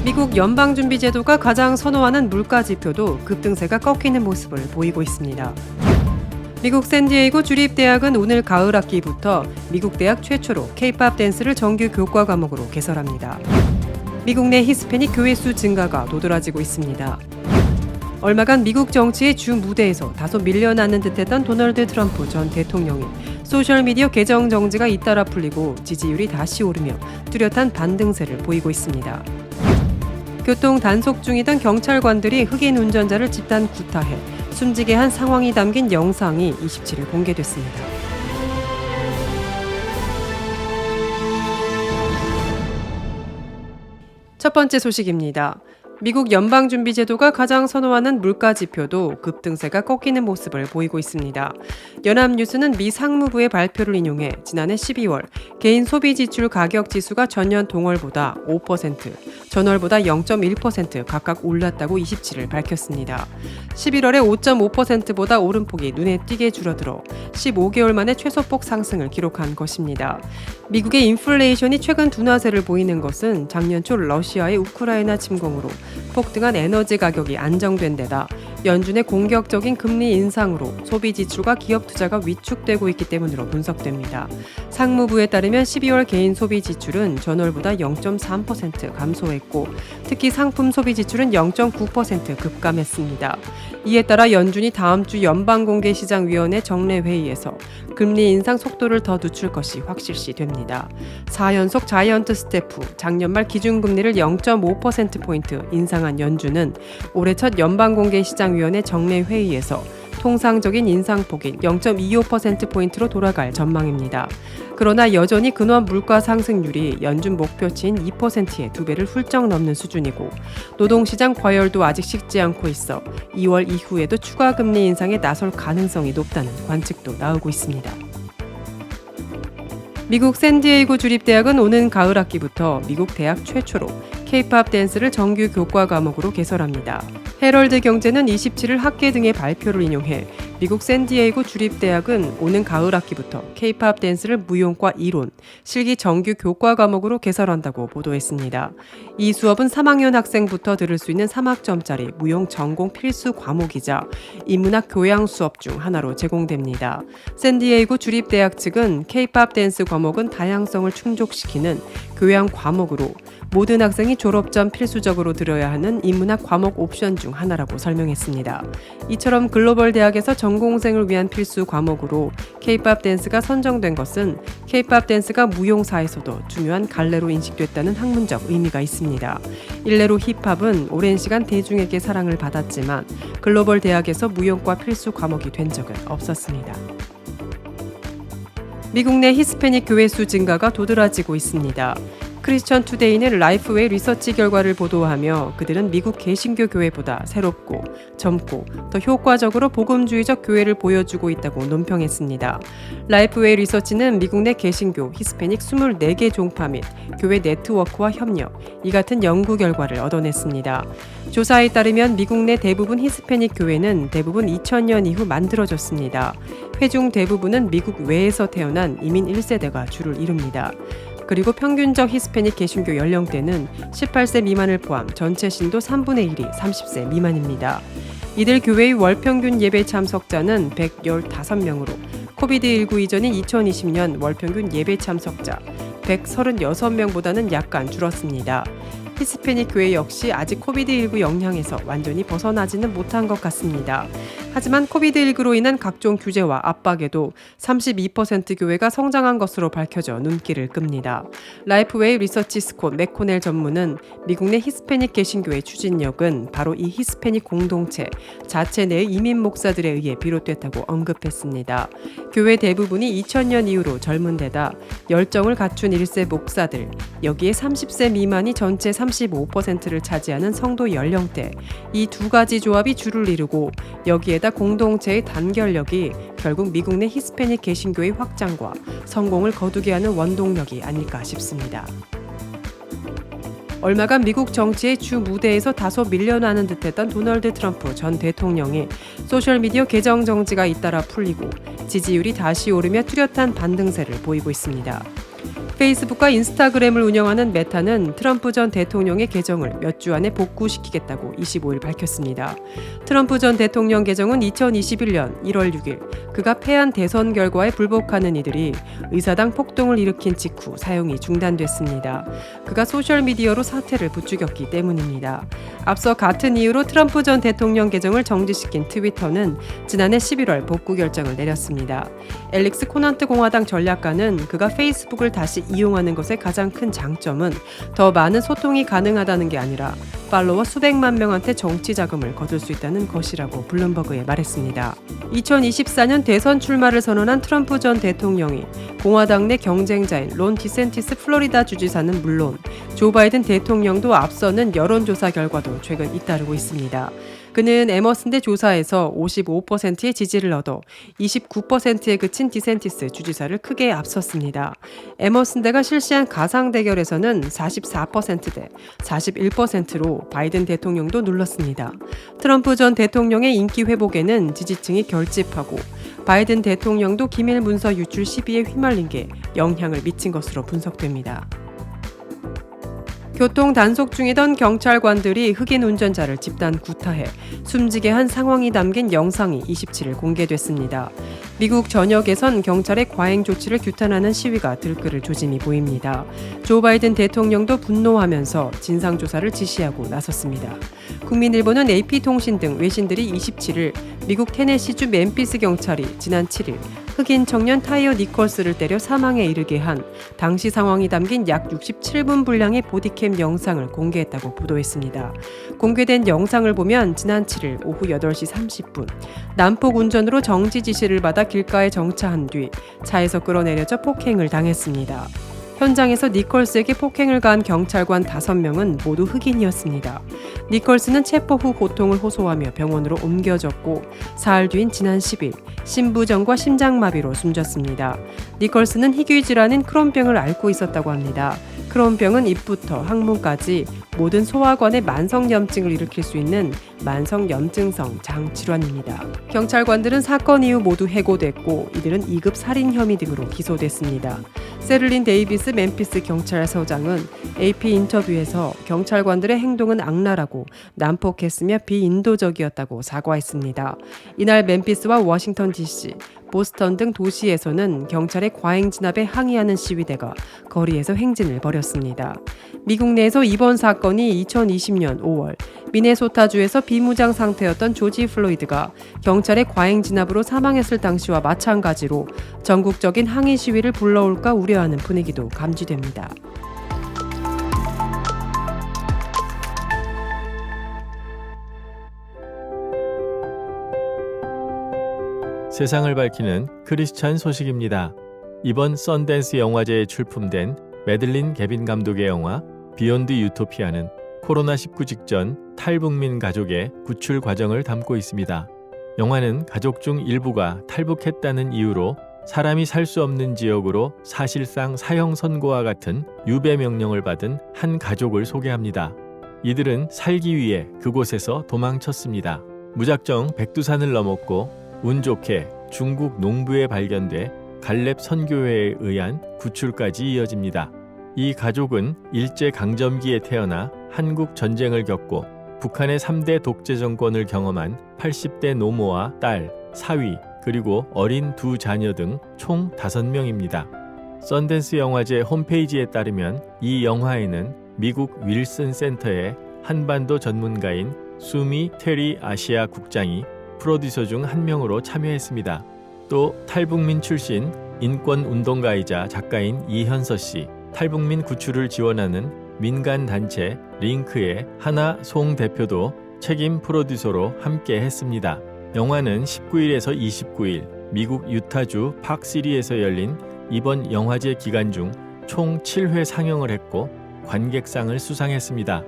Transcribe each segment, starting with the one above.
미국 연방준비제도가 가장 선호하는 물가지표도 급등세가 꺾이는 모습을 보이고 있습니다. 미국 샌디에이고 주립대학은 오늘 가을 학기부터 미국 대학 최초로 K-팝 댄스를 정규 교과 과목으로 개설합니다. 미국 내 히스패닉 교회 수 증가가 도드라지고 있습니다. 얼마간 미국 정치의 주 무대에서 다소 밀려나는 듯했던 도널드 트럼프 전 대통령이 소셜미디어 계정 정지가 잇따라 풀리고 지지율이 다시 오르며 뚜렷한 반등세를 보이고 있습니다. 교통 단속 중이던 경찰관들이 흑인 운전자를 집단 구타해 숨지게 한 상황이 담긴 영상이 27일 공개됐습니다. 첫 번째 소식입니다. 미국 연방준비제도가 가장 선호하는 물가지표도 급등세가 꺾이는 모습을 보이고 있습니다. 연합뉴스는 미 상무부의 발표를 인용해 지난해 12월 개인 소비지출 가격지수가 전년 동월보다 5%, 전월보다 0.1% 각각 올랐다고 27일 밝혔습니다. 11월에 5.5%보다 오름폭이 눈에 띄게 줄어들어 15개월 만에 최소폭 상승을 기록한 것입니다. 미국의 인플레이션이 최근 둔화세를 보이는 것은 작년 초 러시아의 우크라이나 침공으로 폭등한 에너지 가격이 안정된 데다 연준의 공격적인 금리 인상으로 소비 지출과 기업 투자가 위축되고 있기 때문으로 분석됩니다. 상무부에 따르면 12월 개인 소비 지출은 전월보다 0.3% 감소했고 특히 상품 소비 지출은 0.9% 급감했습니다. 이에 따라 연준이 다음 주 연방공개시장위원회 정례회의에서 금리 인상 속도를 더 늦출 것이 확실시됩니다. 4연속 자이언트 스텝 후 작년 말 기준금리를 0.5%포인트 인상한 연준은 올해 첫 연방공개시장위원회 정례회의에서 통상적인 인상폭인 0.25%포인트로 돌아갈 전망입니다. 그러나 여전히 근원 물가 상승률이 연준 목표치인 2%의 2배를 훌쩍 넘는 수준이고 노동시장 과열도 아직 식지 않고 있어 2월 이후에도 추가 금리 인상에 나설 가능성이 높다는 관측도 나오고 있습니다. 미국 샌디에이고 주립대학은 오는 가을 학기부터 미국 대학 최초로 K-팝 댄스를 정규 교과 과목으로 개설합니다. 헤럴드 경제는 27일 학계 등의 발표를 인용해 미국 샌디에이고 주립대학은 오는 가을 학기부터 K-팝 댄스를 무용과 이론, 실기 정규 교과 과목으로 개설한다고 보도했습니다. 이 수업은 3학년 학생부터 들을 수 있는 3학점짜리 무용 전공 필수 과목이자 인문학 교양 수업 중 하나로 제공됩니다. 샌디에이고 주립대학 측은 K-팝 댄스 과목은 다양성을 충족시키는 교양 과목으로 모든 학생이 졸업 전 필수적으로 들어야 하는 인문학 과목 옵션 중 하나라고 설명했습니다. 이처럼 글로벌 대학에서 전공생을 위한 필수 과목으로 K-팝 댄스가 선정된 것은 K-팝 댄스가 무용사에서도 중요한 갈래로 인식됐다는 학문적 의미가 있습니다. 일례로 힙합은 오랜 시간 대중에게 사랑을 받았지만 글로벌 대학에서 무용과 필수 과목이 된 적은 없었습니다. 미국 내 히스패닉 교회 수 증가가 도드라지고 있습니다. 크리스천 투데이는 라이프웨이 리서치 결과를 보도하며 그들은 미국 개신교 교회보다 새롭고 젊고 더 효과적으로 복음주의적 교회를 보여주고 있다고 논평했습니다. 라이프웨이 리서치는 미국 내 개신교, 히스패닉 24개 종파 및 교회 네트워크와 협력, 이 같은 연구 결과를 얻어냈습니다. 조사에 따르면 미국 내 대부분 히스패닉 교회는 대부분 2000년 이후 만들어졌습니다. 회중 대부분은 미국 외에서 태어난 이민 1세대가 주를 이룹니다. 그리고 평균적 히스패닉 개신교 연령대는 18세 미만을 포함 전체 신도 3분의 1이 30세 미만입니다. 이들 교회의 월평균 예배 참석자는 115명으로 코비드19 이전인 2020년 월평균 예배 참석자 136명보다는 약간 줄었습니다. 히스패닉 교회 역시 아직 코비드19 영향에서 완전히 벗어나지는 못한 것 같습니다. 하지만 코비드19로 인한 각종 규제와 압박에도 32% 교회가 성장한 것으로 밝혀져 눈길을 끕니다. 라이프웨이 리서치 스콧 맥코넬 전무는 미국 내 히스패닉 개신교의 추진력은 바로 이 히스패닉 공동체 자체 내의 이민 목사들에 의해 비롯됐다고 언급했습니다. 교회 대부분이 2000년 이후로 젊은 데다 열정을 갖춘 1세 목사들, 여기에 30세 미만이 전체 35%를 차지하는 성도 연령대, 이 두 가지 조합이 주를 이루고 여기에다 공동체의 단결력이 결국 미국 내 히스패닉 개신교의 확장과 성공을 거두게 하는 원동력이 아닐까 싶습니다. 얼마간 미국 정치의 주 무대에서 다소 밀려나는 듯했던 도널드 트럼프 전 대통령의 소셜미디어 계정 정지가 잇따라 풀리고 지지율이 다시 오르며 뚜렷한 반등세를 보이고 있습니다. 페이스북과 인스타그램을 운영하는 메타는 트럼프 전 대통령의 계정을 몇 주 안에 복구시키겠다고 25일 밝혔습니다. 트럼프 전 대통령 계정은 2021년 1월 6일 그가 패한 대선 결과에 불복하는 이들이 의사당 폭동을 일으킨 직후 사용이 중단됐습니다. 그가 소셜미디어로 사태를 부추겼기 때문입니다. 앞서 같은 이유로 트럼프 전 대통령 계정을 정지시킨 트위터는 지난해 11월 복구 결정을 내렸습니다. 앨릭스 코넌트 공화당 전략가는 그가 페이스북을 다시 이용하는 것의 가장 큰 장점은 더 많은 소통이 가능하다는 게 아니라 팔로워 수백만 명한테 정치 자금을 거둘 수 있다는 것이라고 블룸버그에 말했습니다. 2024년 대선 출마를 선언한 트럼프 전 대통령이 공화당 내 경쟁자인 론 디센티스 플로리다 주지사는 물론 조 바이든 대통령도 앞서는 여론조사 결과도 최근 잇따르고 있습니다. 그는 에머슨대 조사에서 55%의 지지를 얻어 29%에 그친 디센티스 주지사를 크게 앞섰습니다. 에머슨대가 실시한 가상 대결에서는 44%대 41%로 바이든 대통령도 눌렀습니다. 트럼프 전 대통령의 인기 회복에는 지지층이 결집하고 바이든 대통령도 기밀 문서 유출 시비에 휘말린 게 영향을 미친 것으로 분석됩니다. 교통 단속 중이던 경찰관들이 흑인 운전자를 집단 구타해 숨지게 한 상황이 담긴 영상이 27일 공개됐습니다. 미국 전역에선 경찰의 과잉 조치를 규탄하는 시위가 들끓을 조짐이 보입니다. 조 바이든 대통령도 분노하면서 진상조사를 지시하고 나섰습니다. 국민일보는 AP통신 등 외신들이 27일 미국 테네시주 멤피스 경찰이 지난 7일 흑인 청년 타이어 니콜스를 때려 사망에 이르게 한 당시 상황이 담긴 약 67분 분량의 보디캠 영상을 공개했다고 보도했습니다. 공개된 영상을 보면 지난 7일 오후 8시 30분 난폭 운전으로 정지 지시를 받아 길가에 정차한 뒤 차에서 끌어내려져 폭행을 당했습니다. 현장에서 니콜스에게 폭행을 가한 경찰관 5명은 모두 흑인이었습니다. 니콜스는 체포 후 고통을 호소하며 병원으로 옮겨졌고 사흘 뒤인 지난 10일 심부전과 심장마비로 숨졌습니다. 니콜스는 희귀 질환인 크론병을 앓고 있었다고 합니다. 크론병은 입부터 항문까지 모든 소화관의 만성염증을 일으킬 수 있는 만성염증성 장질환입니다. 경찰관들은 사건 이후 모두 해고됐고 이들은 2급 살인 혐의 등으로 기소됐습니다. 세를린 데이비스 멤피스 경찰서장은 AP 인터뷰에서 경찰관들의 행동은 악랄하고 난폭했으며 비인도적이었다고 사과했습니다. 이날 멤피스와 워싱턴 DC, 보스턴 등 도시에서는 경찰의 과잉 진압에 항의하는 시위대가 거리에서 행진을 벌였습니다. 미국 내에서 이번 사건이 2020년 5월 미네소타주에서 비무장 상태였던 조지 플로이드가 경찰의 과잉 진압으로 사망했을 당시와 마찬가지로 전국적인 항의 시위를 불러올까 우려하는 분위기도 감지됩니다. 세상을 밝히는 크리스찬 소식입니다. 이번 썬댄스 영화제에 출품된 매들린 개빈 감독의 영화 비욘드 유토피아는 코로나19 직전 탈북민 가족의 구출 과정을 담고 있습니다. 영화는 가족 중 일부가 탈북했다는 이유로 사람이 살 수 없는 지역으로 사실상 사형 선고와 같은 유배 명령을 받은 한 가족을 소개합니다. 이들은 살기 위해 그곳에서 도망쳤습니다. 무작정 백두산을 넘었고 운 좋게 중국 농부에 발견돼 갈렙 선교회에 의한 구출까지 이어집니다. 이 가족은 일제강점기에 태어나 한국 전쟁을 겪고 북한의 3대 독재 정권을 경험한 80대 노모와 딸, 사위, 그리고 어린 2 자녀 등 총 5명입니다. 썬댄스 영화제 홈페이지에 따르면 이 영화에는 미국 윌슨 센터의 한반도 전문가인 수미 테리 아시아 국장이 프로듀서 중 한 명으로 참여했습니다. 또 탈북민 출신 인권운동가이자 작가인 이현서 씨, 탈북민 구출을 지원하는 민간단체 링크의 하나 송 대표도 책임 프로듀서로 함께 했습니다. 영화는 19일에서 29일 미국 유타주 팍시리에서 열린 이번 영화제 기간 중 총 7회 상영을 했고 관객상을 수상했습니다.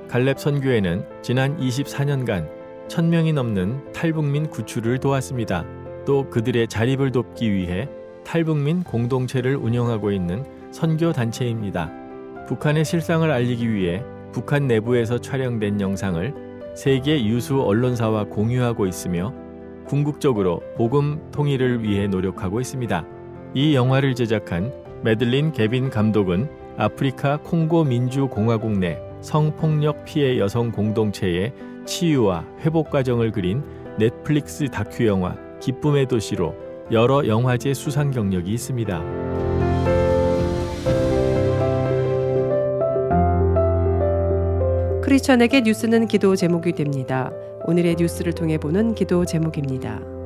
갈렙 선교회는 지난 24년간 1000명이 넘는 탈북민 구출을 도왔습니다. 또 그들의 자립을 돕기 위해 탈북민 공동체를 운영하고 있는 선교 단체입니다. 북한의 실상을 알리기 위해 북한 내부에서 촬영된 영상을 세계 유수 언론사와 공유하고 있으며 궁극적으로 복음 통일을 위해 노력하고 있습니다. 이 영화를 제작한 매들린 개빈 감독은 아프리카 콩고 민주공화국 내 성폭력 피해 여성 공동체의 치유와 회복 과정을 그린 넷플릭스 다큐 영화 기쁨의 도시로 여러 영화제 수상 경력이 있습니다. 크리스천에게 뉴스는 기도 제목이 됩니다. 오늘의 뉴스를 통해 보는 기도 제목입니다.